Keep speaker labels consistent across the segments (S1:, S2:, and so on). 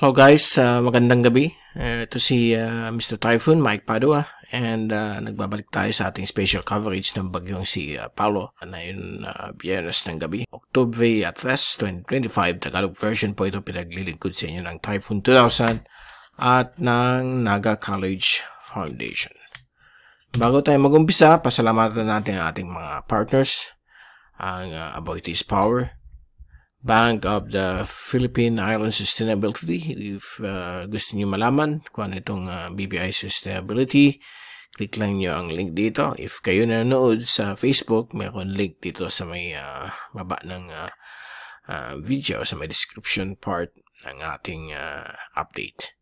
S1: Hello guys, magandang gabi. Ito si Mr. Typhoon, Mike Padua, and nagbabalik tayo sa ating special coverage ng bagyong si Paulo na yun Biyernes ng gabi. October 3, 2025, Tagalog version po ito pinaglilingkod sa inyo ng Typhoon 2000 at ng Naga College Foundation. Bago tayo mag-umpisa, pasalamatan natin ang ating mga partners, ang Aboitiz Power, Bank of the Philippine Island Sustainability. If gusto niyo malaman kung ano itong BPI Sustainability, click lang niyo ang link dito. If kayo nanonood sa Facebook, mayroon link dito sa may baba ng video, sa may description part ng ating update.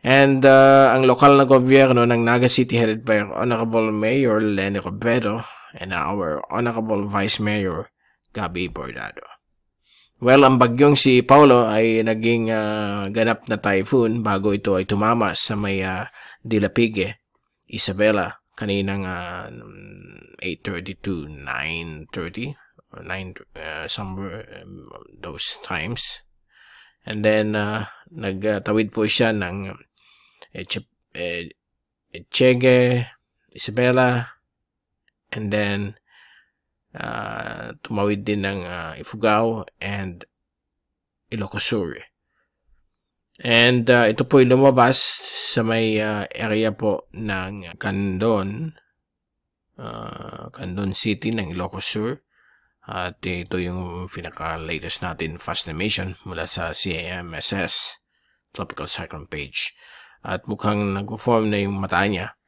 S1: And ang lokal na gobyerno ng Naga City headed by Honorable Mayor Lenny Robredo and our Honorable Vice Mayor Gabi Bordado. Well, ang bagyong si Paulo ay naging ganap na typhoon bago ito ay tumama sa may Dilapigue, Isabela, kaninang 8:30 to 9:30, or 9 somewhere those times. And then nagtawid po siya ng Echege, Isabela, and then tumawid din ng Ifugao and Ilocos Sur. And ito po ay lumabas sa may area po ng Candon City ng Ilocos Sur. At ito yung pinaka-latest natin fast animation mula sa CAMSS Tropical Cyclone page. At mukhang nag-form na yung mata niya.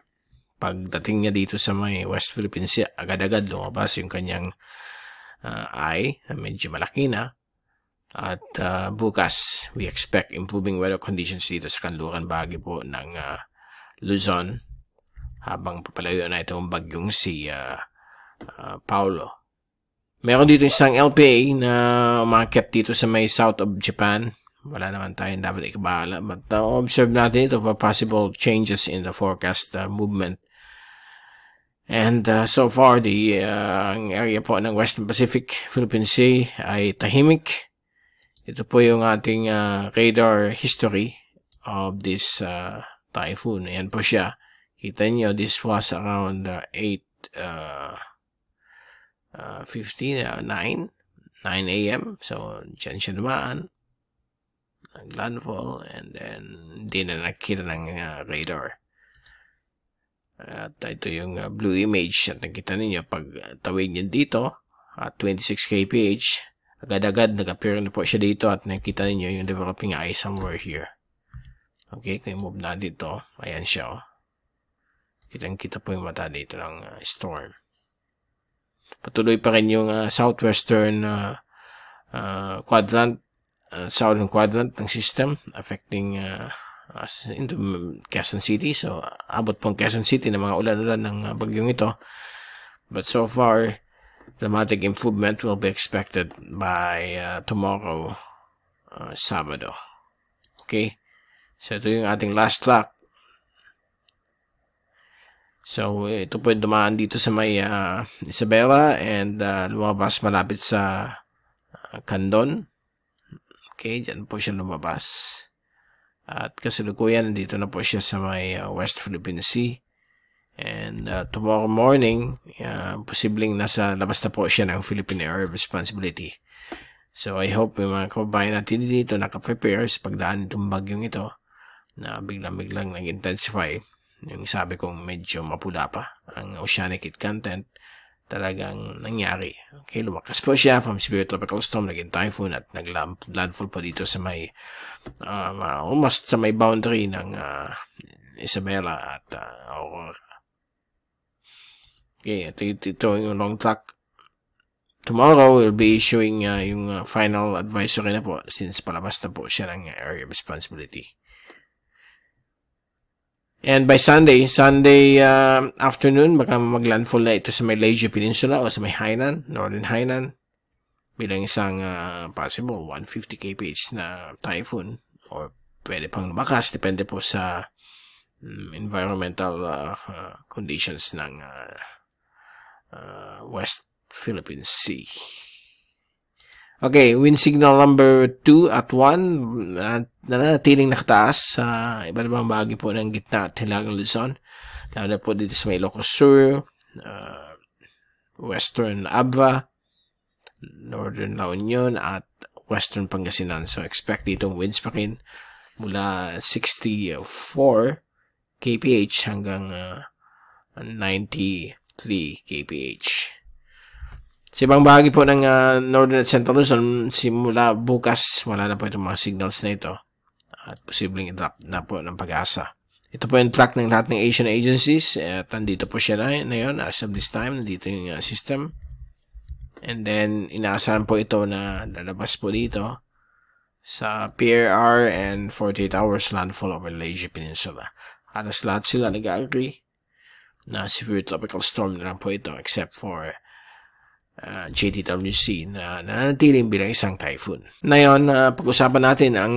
S1: Pagdating niya dito sa may West Philippine Sea, agad-agad lumabas yung kanyang eye na medyo malaki na. At bukas, we expect improving weather conditions dito sa kanluran bahagi po ng Luzon habang papalayo na itong bagyong si Paulo. Meron dito isang LPA na umakyat dito sa may south of Japan. Wala naman tayong dapat ikabahala. But observe natin ito for possible changes in the forecast movement. And so far, ang area po ng Western Pacific, Philippine Sea ay tahimik. Ito po yung ating radar history of this typhoon. Ayan po siya. Kita niyo, this was around 9 a.m. So, dyan siya dumaan. Landfall, and then hindi na nakita ng radar. At ito yung blue image at nakita ninyo pag tawid niya dito at 26 kph, agad-agad nag-appear na po siya dito at nakita ninyo yung developing eye somewhere here. Okay, kung move na dito, ayan siya. Kitang-kita po yung mata dito ng storm. Patuloy pa rin yung southwestern quadrant, southern quadrant ng system affecting into Quezon City. So, abot pong Quezon City ng mga ulan-ulan ng bagyong ito. But so far, dramatic improvement will be expected by tomorrow, Sabado. Okay? So, ito yung ating last track. So, ito po yung dumaan dito sa may Isabela and lumabas malapit sa Candon. Okay, dyan po siya lumabas. At kasalukuyan, nandito na po siya sa may West Philippine Sea. And tomorrow morning, posibleng nasa labas na po siya ng Philippine Area of Responsibility. So I hope yung mga kababayan natin dito nakaprepare sa pagdaan itong bagyong ito na biglang nag-intensify. Yung sabi kong medyo mapula pa ang oceanic heat content. Talagang nangyari. Okay, lumakas po siya from severe tropical storm, naging typhoon at naglandfall po dito sa may almost sa may boundary ng Isabela at Aurora. Okay, ito yung long track. Tomorrow, we'll be issuing yung final advisory na po since palabas na po siya ng area of responsibility. And by Sunday afternoon, baka maglandfall na ito sa may Leisure Peninsula o sa may Hainan, Northern Hainan, bilang isang possible 150 kph na typhoon or pwede pang lumakas, depende po sa environmental conditions ng West Philippine Sea. Okay, wind signal number 2 at 1, nanatiling nakataas sa iba't ibang bahagi po ng gitna at hilagang Luzon. Lalo na po dito sa may Ilocos Sur, Western Abra, Northern La Union, at Western Pangasinan. So, expect ditong winds pa rin mula 64 kph hanggang 93 kph. Sa ibang bahagi po ng Northern at Central Luzon, simula bukas, wala na po itong mga signals na ito. At posibleng i-drop na po ng Pag-asa. Ito po yung track ng lahat ng Asian agencies. At nandito po siya na yun. As of this time, nandito yung system. And then, inaasahan po ito na lalabas po dito sa PRR and 48 hours landfall over Malaysia Peninsula. Halos lahat sila nag-agree na severe tropical storm na lang po ito except for JTWC na nanatiling bilang isang typhoon. Ngayon, pag-usapan natin ang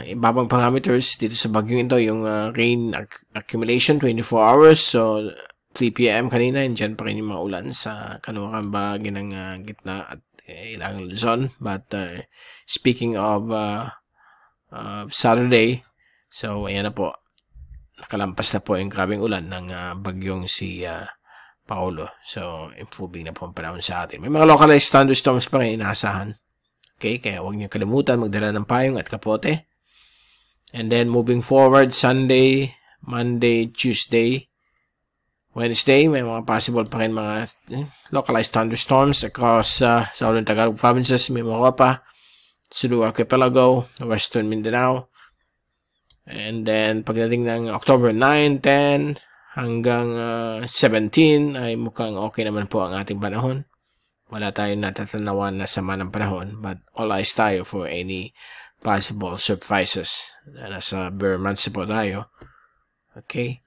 S1: ibabang parameters dito sa bagyong ito, yung rain accumulation 24 hours. So, 3 p.m. kanina, andyan pa rin yung mga ulan sa kanuwang bahagi ng gitna at ilang Luzon. But, speaking of Saturday, so, ayan na po. Nakalampas na po yung grabing ulan ng bagyong si Paolo. So, improving na po ang panahon sa atin. May mga localized thunderstorms pa rin inaasahan. Okay, kaya huwag niyo kalimutan magdala ng payong at kapote. And then, moving forward, Sunday, Monday, Tuesday, Wednesday, may mga possible pa rin mga localized thunderstorms across Southern Tagalog provinces, Mimaropa, Sulu Archipelago, Western Mindanao. And then, pagdating ng October 9, 10, hanggang 17 ay mukhang okay naman po ang ating panahon. Wala tayong natatanawan na sama ng panahon, but all eyes tayo for any possible surprises. Nasa bare months po tayo. Okay?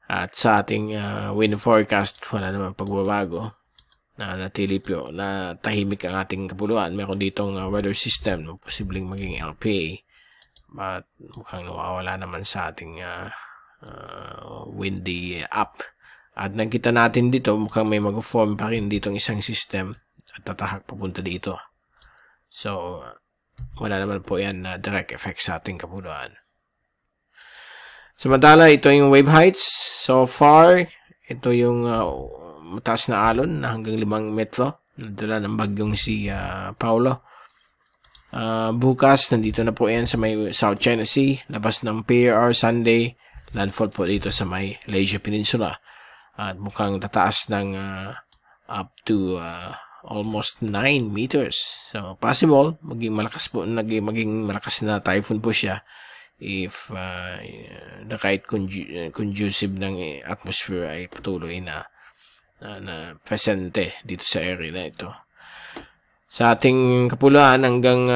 S1: At sa ating wind forecast, wala naman pagbabago. Natili po na tahimik ang ating kapuluan. Meron ditong weather system, posibleng maging LPA. But mukhang nawawala naman sa ating windy up. At nakita natin dito, mukhang may mag-form pa rin ditong isang system at tatahak papunta dito. So, wala naman po yan na direct effect sa ating kapuluan. Samantala, ito yung wave heights. So far, ito yung mataas na alon na hanggang 5 metro. Nadala ng bagyong si Paolo. Bukas, nandito na po yan sa may South China Sea. Labas ng PRR Sunday. Landfall po dito sa may Malaysia Peninsula. At mukhang tataas ng up to almost 9 meters. So, possible, maging malakas na typhoon po siya if the kahit conducive ng atmosphere ay patuloy na presente dito sa area na ito. Sa ating kapuluan hanggang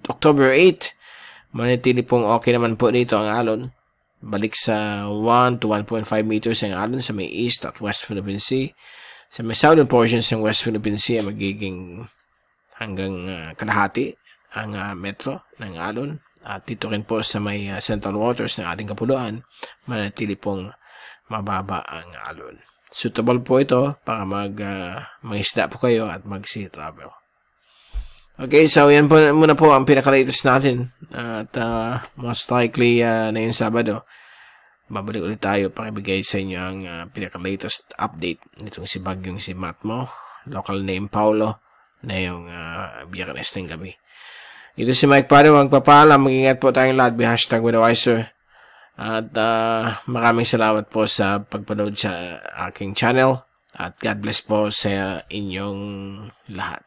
S1: October 8, manatili pong okay naman po dito ang alon. Balik sa 1 to 1.5 meters ang alon sa may East at West Philippine Sea. Sa may southern portions ng West Philippine Sea, magiging hanggang kalahati ang metro ng alon. At dito rin po sa may central waters ng ating kapuluan, manatili pong mababa ang alon. Suitable po ito para mag-isda po kayo at mag-sea travel. Okay, so yan po muna po ang pinaka-latest natin. At most likely na yung Sabado, babalik ulit tayo para ibigay sa inyo ang pinaka-latest update nitong si bagyong si Matmo, local name Paolo, na yung Biyernes ng gabi. Ito si Mike Pado, magpapaalam, mag-ingat po tayong lahat, #WeTheWiser. At maraming salamat po sa pagpanood sa aking channel at God bless po sa inyong lahat.